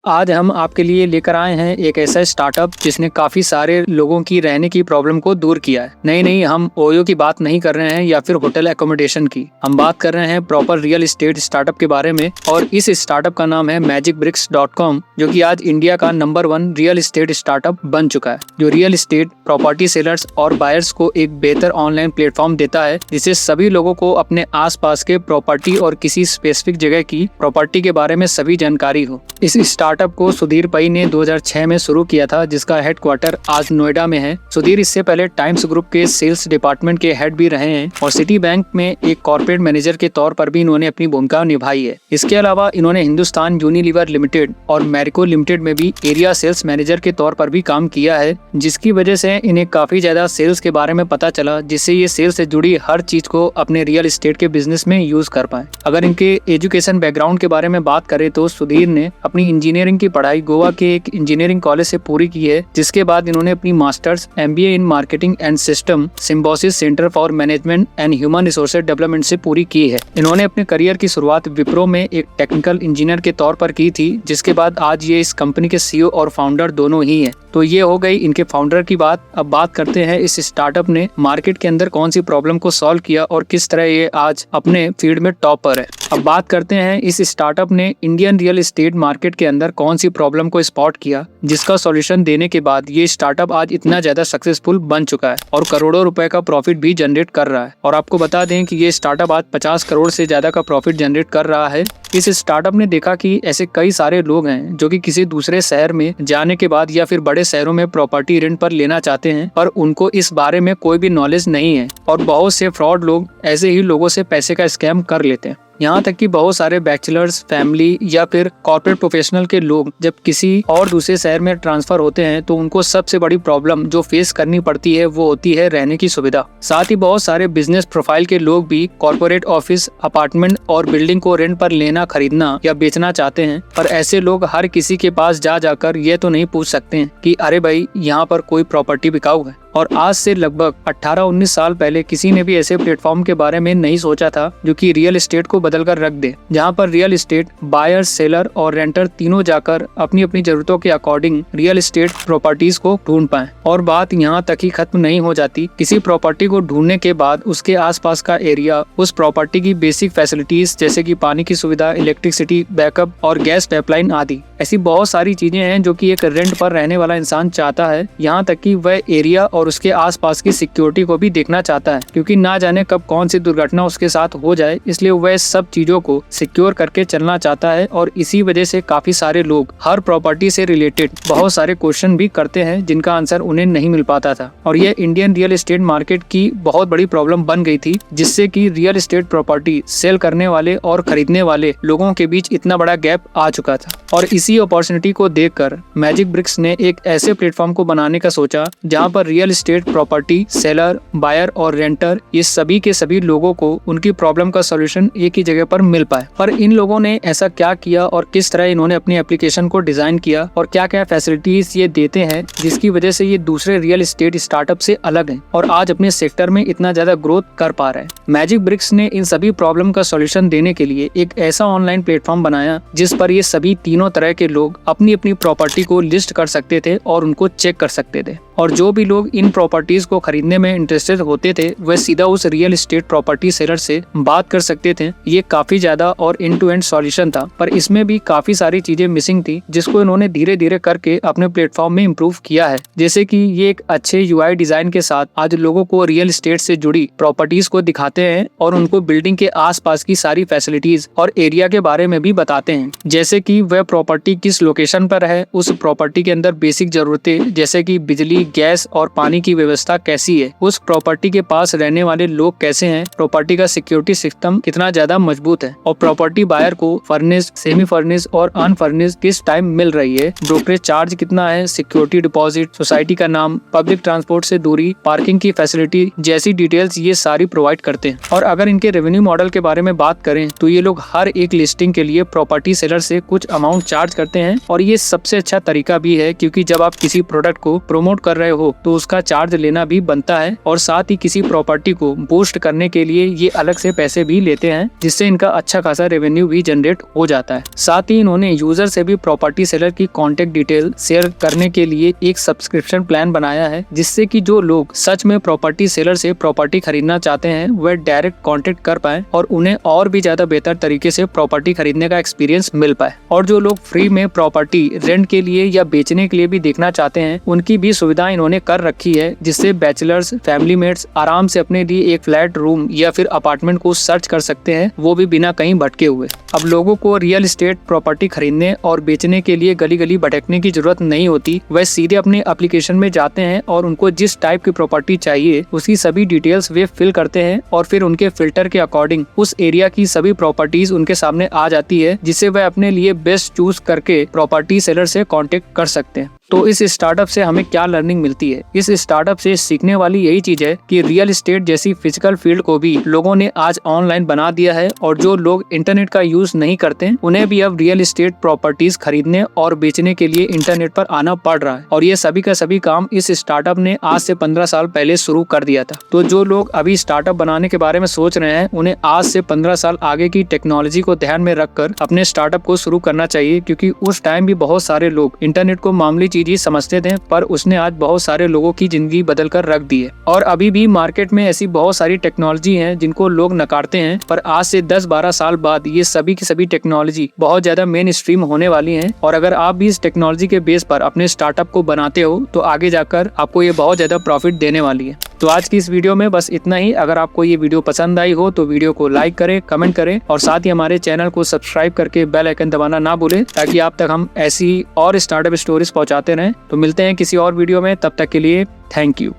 आज हम आपके लिए लेकर आए हैं एक ऐसा स्टार्टअप जिसने काफी सारे लोगों की रहने की प्रॉब्लम को दूर किया है। नहीं, हम ओयो की बात नहीं कर रहे हैं या फिर होटल एकोमोडेशन की। हम बात कर रहे हैं प्रॉपर रियल एस्टेट स्टार्टअप के बारे में और इस स्टार्टअप का नाम है magicbricks.com, जो कि आज इंडिया का नंबर 1 रियल एस्टेट स्टार्टअप बन चुका है, जो रियल एस्टेट प्रॉपर्टी सेलर्स और बायर्स को एक बेहतर ऑनलाइन प्लेटफॉर्म देता है, जिससे सभी लोगों को अपने आसपास के प्रॉपर्टी और किसी स्पेसिफिक जगह की प्रॉपर्टी के बारे में सभी जानकारी हो। इस स्टार्टअप को सुधीर पई ने 2006 में शुरू किया था, जिसका हेडक्वार्टर आज नोएडा में है। सुधीर इससे पहले टाइम्स ग्रुप के सेल्स डिपार्टमेंट के हेड भी रहे हैं और सिटी बैंक में एक कॉर्पोरेट मैनेजर के तौर पर भी इन्होंने अपनी भूमिका निभाई है। इसके अलावा इन्होंने हिंदुस्तान यूनिलीवर लिमिटेड और मैरिको लिमिटेड में भी एरिया सेल्स मैनेजर के तौर पर भी काम किया है, जिसकी वजह से इन्हें काफी ज्यादा सेल्स के बारे में पता चला, जिससे ये सेल्स से जुड़ी हर चीज को अपने रियल एस्टेट के बिजनेस में यूज कर पाए। अगर इनके एजुकेशन बैकग्राउंड के बारे में बात करें तो सुधीर ने अपनी इंजीनियरिंग की पढ़ाई गोवा के एक इंजीनियरिंग कॉलेज से पूरी की है, जिसके बाद इन्होंने अपनी masters MBA in marketing and system Symbiosis centre for management and human resources development से पूरी की है। इन्होंने अपने करियर की शुरुआत विप्रो में एक टेक्निकल इंजीनियर के तौर पर की थी, जिसके बाद आज ये इस कंपनी के CEO और फाउंडर दोनों ही है। तो ये हो गई इनके फाउंडर की बात। अब बात करते हैं इस स्टार्टअप ने मार्केट के अंदर कौन सी प्रॉब्लम को सॉल्व किया और किस तरह ये आज अपने फील्ड में टॉप पर है। अब बात करते हैं इस स्टार्टअप ने इंडियन रियल एस्टेट मार्केट के अंदर कौन सी प्रॉब्लम को स्पॉट किया, जिसका सॉल्यूशन देने के बाद ये स्टार्टअप आज इतना ज्यादा सक्सेसफुल बन चुका है और करोड़ों रुपए का प्रॉफिट भी जनरेट कर रहा है। और आपको बता दें कि ये स्टार्टअप आज 50 करोड़ से ज्यादा का प्रॉफिट जनरेट कर रहा है। इस स्टार्टअप ने देखा कि ऐसे कई सारे लोग हैं जो कि किसी दूसरे शहर में जाने के बाद या फिर बड़े शहरों में प्रॉपर्टी रेंट पर लेना चाहते हैं, पर उनको इस बारे में कोई भी नॉलेज नहीं है और बहुत से फ्रॉड लोग ऐसे ही लोगों से पैसे का स्कैम कर लेते हैं। यहाँ तक कि बहुत सारे बैचलर्स, फैमिली या फिर कॉर्पोरेट प्रोफेशनल के लोग जब किसी और दूसरे शहर में ट्रांसफर होते हैं तो उनको सबसे बड़ी प्रॉब्लम जो फेस करनी पड़ती है वो होती है रहने की सुविधा। साथ ही बहुत सारे बिजनेस प्रोफाइल के लोग भी कॉर्पोरेट ऑफिस, अपार्टमेंट और बिल्डिंग को रेंट पर लेना, खरीदना या बेचना चाहते हैं, पर ऐसे लोग हर किसी के पास जाकर ये तो नहीं पूछ सकते हैं कि अरे भाई यहाँ पर कोई प्रॉपर्टी बिकाऊ है। और आज से लगभग 18-19 साल पहले किसी ने भी ऐसे प्लेटफॉर्म के बारे में नहीं सोचा था जो कि रियल एस्टेट को बदल कर रख दे, जहां पर रियल एस्टेट बायर, सेलर और रेंटर तीनों जाकर अपनी अपनी जरूरतों के अकॉर्डिंग रियल एस्टेट प्रॉपर्टीज को ढूंढ पाए। और बात यहाँ तक ही खत्म नहीं हो जाती। किसी प्रॉपर्टी को ढूंढने के बाद उसके आसपास का एरिया, उस प्रॉपर्टी की बेसिक फैसिलिटीज जैसे कि पानी की सुविधा, इलेक्ट्रिसिटी बैकअप और गैस पाइपलाइन आदि, ऐसी बहुत सारी चीजें हैं जो कि एक रेंट पर रहने वाला इंसान चाहता है। यहाँ तक कि वह एरिया और उसके आसपास की सिक्योरिटी को भी देखना चाहता है, क्योंकि ना जाने कब कौन सी दुर्घटना उसके साथ हो जाए, इसलिए वह सब चीजों को सिक्योर करके चलना चाहता है। और इसी वजह से काफी सारे लोग हर प्रॉपर्टी से रिलेटेड बहुत सारे क्वेश्चन भी करते हैं जिनका आंसर उन्हें नहीं मिल पाता था। और यह इंडियन रियल एस्टेट मार्केट की बहुत बड़ी प्रॉब्लम बन गई थी, जिससे कि रियल एस्टेट प्रॉपर्टी सेल करने वाले और खरीदने वाले लोगों के बीच इतना बड़ा गैप आ चुका था। और इसी अपॉर्चुनिटी को देखकर मैजिक ब्रिक्स ने एक ऐसे प्लेटफॉर्म को बनाने का सोचा जहां पर real estate property seller, buyer और रेंटर, ये सभी के सभी लोगों को उनकी प्रॉब्लम का सॉल्यूशन एक ही जगह पर मिल पाए। पर इन लोगों ने ऐसा क्या किया और किस तरह इन्होंने अपनी एप्लीकेशन को डिजाइन किया और क्या क्या फैसिलिटीज ये देते हैं जिसकी वजह से ये दूसरे रियल एस्टेट स्टार्टअप से अलग है और आज अपने सेक्टर में इतना ज्यादा ग्रोथ कर पा रहा है। मैजिक ब्रिक्स ने इन सभी प्रॉब्लम का सॉल्यूशन देने के लिए एक ऐसा ऑनलाइन प्लेटफॉर्म बनाया जिस पर ये सभी तीनों तरह के लोग अपनी अपनी प्रॉपर्टी को लिस्ट कर सकते थे और उनको चेक कर सकते थे। और जो भी लोग इन प्रॉपर्टीज को खरीदने में इंटरेस्टेड होते थे वह सीधा उस रियल एस्टेट प्रॉपर्टी सेलर से बात कर सकते थे। ये काफी ज्यादा और एंड टू एंड सॉल्यूशन था, पर इसमें भी काफी सारी चीजें मिसिंग थी जिसको इन्होंने धीरे धीरे करके अपने प्लेटफॉर्म में इम्प्रूव किया है। जैसे कि ये एक अच्छे UI डिजाइन के साथ आज लोगों को रियल एस्टेट से जुड़ी प्रॉपर्टीज को दिखाते हैं और उनको बिल्डिंग के आसपास की सारी फैसिलिटीज और एरिया के बारे में भी बताते हैं, जैसे कि वह प्रॉपर्टी किस लोकेशन पर है, उस प्रॉपर्टी के अंदर बेसिक जरूरतें जैसे कि बिजली, गैस और पानी की व्यवस्था कैसी है, उस प्रॉपर्टी के पास रहने वाले लोग कैसे हैं, प्रॉपर्टी का सिक्योरिटी सिस्टम कितना ज्यादा मजबूत है और प्रॉपर्टी बायर को फर्निश, सेमी फर्निश और अनफर्निश किस टाइम मिल रही है, ब्रोकरेज चार्ज कितना है, सिक्योरिटी डिपॉजिट, सोसाइटी का नाम, पब्लिक ट्रांसपोर्ट से दूरी, पार्किंग की फैसिलिटी जैसी डिटेल्स ये सारी प्रोवाइड करते हैं। और अगर इनके रेवेन्यू मॉडल के बारे में बात करें तो ये लोग हर एक लिस्टिंग के लिए प्रॉपर्टी सेलर से कुछ अमाउंट चार्ज करते हैं और ये सबसे अच्छा तरीका भी है, क्योंकि जब आप किसी प्रोडक्ट को प्रमोट कर रहे हो तो उसका एक्स्ट्रा चार्ज लेना भी बनता है और साथ ही किसी प्रॉपर्टी को बूस्ट करने के लिए ये अलग से पैसे भी लेते हैं, जिससे इनका अच्छा खासा रेवेन्यू भी जनरेट हो जाता है। साथ ही इन्होंने यूजर से भी प्रॉपर्टी सेलर की कॉन्टेक्ट डिटेल शेयर करने के लिए एक सब्सक्रिप्शन प्लान बनाया है, जिससे कि जो लोग सच में प्रॉपर्टी सेलर से प्रॉपर्टी खरीदना चाहते हैं वह डायरेक्ट कॉन्टेक्ट कर पाए और उन्हें और भी ज्यादा बेहतर तरीके से प्रॉपर्टी खरीदने का एक्सपीरियंस मिल पाए। और जो लोग फ्री में प्रॉपर्टी रेंट के लिए या बेचने के लिए भी देखना चाहते हैं, उनकी भी सुविधा इन्होंने कर रखी है, जिससे बैचलर्स, फैमिली मेट्स आराम से अपने लिए एक फ्लैट, रूम या फिर अपार्टमेंट को सर्च कर सकते हैं, वो भी बिना कहीं भटके हुए। अब लोगों को रियल एस्टेट प्रॉपर्टी खरीदने और बेचने के लिए गली गली भटकने की जरूरत नहीं होती। वह सीधे अपने एप्लीकेशन में जाते हैं और उनको जिस टाइप की प्रॉपर्टी चाहिए उसकी सभी डिटेल्स वे फिल करते हैं और फिर उनके फिल्टर के अकॉर्डिंग उस एरिया की सभी प्रॉपर्टीज उनके सामने आ जाती है, जिससे वह अपने लिए बेस्ट चूज करके प्रॉपर्टी सेलर से कांटेक्ट कर सकते हैं। तो इस स्टार्टअप से हमें क्या लर्निंग मिलती है? इस स्टार्टअप से सीखने वाली यही चीज है कि रियल एस्टेट जैसी फिजिकल फील्ड को भी लोगों ने आज ऑनलाइन बना दिया है और जो लोग इंटरनेट का यूज नहीं करते उन्हें भी अब रियल एस्टेट प्रॉपर्टीज खरीदने और बेचने के लिए इंटरनेट पर आना पड़ रहा है। और ये सभी का सभी काम इस स्टार्टअप ने आज से 15 साल पहले शुरू कर दिया था। तो जो लोग अभी स्टार्टअप बनाने के बारे में सोच रहे हैं उन्हें आज से 15 साल आगे की टेक्नोलॉजी को ध्यान में रखकर अपने स्टार्टअप को शुरू करना चाहिए, क्योंकि उस टाइम भी बहुत सारे लोग इंटरनेट को मामूली चीज ही समझते थे, पर उसने आज बहुत सारे लोगों की जिंदगी बदल कर रख दी है। और अभी भी मार्केट में ऐसी बहुत सारी टेक्नोलॉजी है जिनको लोग नकारते हैं, पर आज से 10-12 साल बाद ये सभी की सभी टेक्नोलॉजी बहुत ज्यादा मेन स्ट्रीम होने वाली है। और अगर आप भी इस टेक्नोलॉजी के बेस पर अपने स्टार्टअप को बनाते हो तो आगे जाकर आपको ये बहुत ज्यादा प्रॉफिट देने वाली है। तो आज की इस वीडियो में बस इतना ही। अगर आपको ये वीडियो पसंद आई हो तो वीडियो को लाइक करें, कमेंट करें और साथ ही हमारे चैनल को सब्सक्राइब करके बेल आइकन दबाना ना भूलें, ताकि आप तक हम ऐसी और स्टार्टअप स्टोरीज पहुंचाते रहें। तो मिलते हैं किसी और वीडियो में, तब तक के लिए थैंक यू।